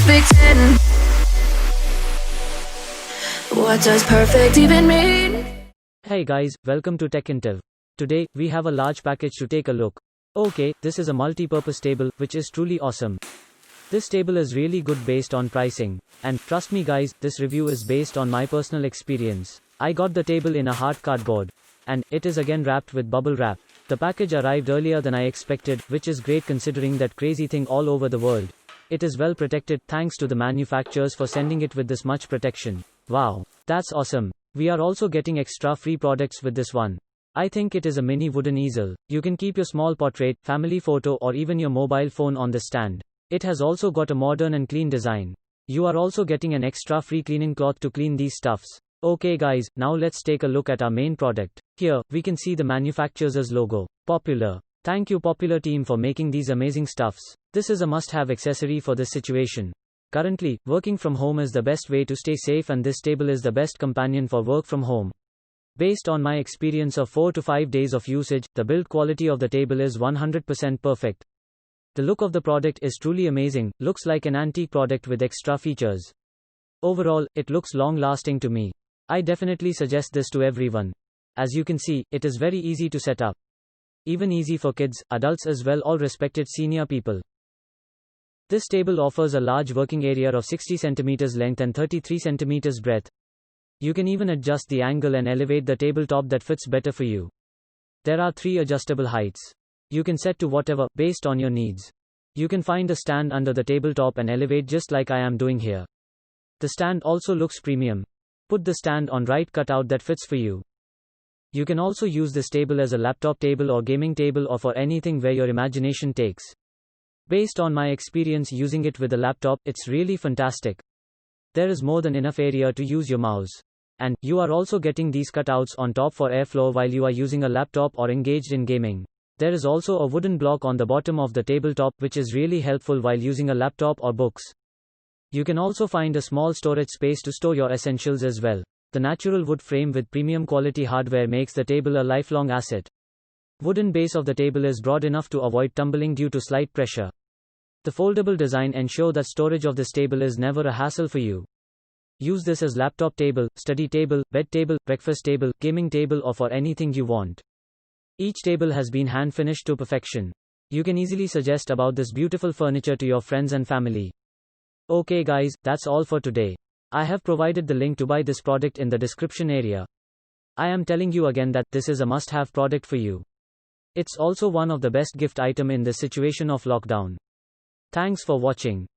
perfect 10. What does perfect even mean? Hey guys, welcome to TechIntiv. Today, we have a large package to take a look. Okay, this is a multi-purpose table, which is truly awesome. This table is really good based on pricing. And trust me guys, this review is based on my personal experience. I got the table in a hard cardboard. And it is again wrapped with bubble wrap. The package arrived earlier than I expected, which is great considering that crazy thing all over the world. It is well protected, thanks to the manufacturers for sending it with this much protection. Wow, that's awesome. We are also getting extra free products with this one. I think it is a mini wooden easel. You can keep your small portrait, family photo or even your mobile phone on the stand. It has also got a modern and clean design. You are also getting an extra free cleaning cloth to clean these stuffs. Okay guys, now let's take a look at our main product. Here, we can see the manufacturer's logo. Popular. Thank you Popular team for making these amazing stuffs. This is a must-have accessory for this situation. Currently, working from home is the best way to stay safe and this table is the best companion for work from home. Based on my experience of 4 to 5 days of usage, the build quality of the table is 100% perfect. The look of the product is truly amazing, looks like an antique product with extra features. Overall, it looks long-lasting to me. I definitely suggest this to everyone. As you can see, it is very easy to set up. Even easy for kids, adults as well, all respected senior people. This table offers a large working area of 60 cm length and 33 cm breadth. You can even adjust the angle and elevate the tabletop that fits better for you. There are 3 adjustable heights. You can set to whatever, based on your needs. You can find a stand under the tabletop and elevate just like I am doing here. The stand also looks premium. Put the stand on right cutout that fits for you. You can also use this table as a laptop table or gaming table or for anything where your imagination takes. Based on my experience using it with a laptop, it's really fantastic. There is more than enough area to use your mouse. And you are also getting these cutouts on top for airflow while you are using a laptop or engaged in gaming. There is also a wooden block on the bottom of the tabletop which is really helpful while using a laptop or books. You can also find a small storage space to store your essentials as well. The natural wood frame with premium quality hardware makes the table a lifelong asset. Wooden base of the table is broad enough to avoid tumbling due to slight pressure. The foldable design ensures that storage of this table is never a hassle for you. Use this as laptop table, study table, bed table, breakfast table, gaming table or for anything you want. Each table has been hand finished to perfection. You can easily suggest about this beautiful furniture to your friends and family. Okay guys, that's all for today. I have provided the link to buy this product in the description area. I am telling you again that this is a must-have product for you. It's also one of the best gift item in this situation of lockdown. Thanks for watching.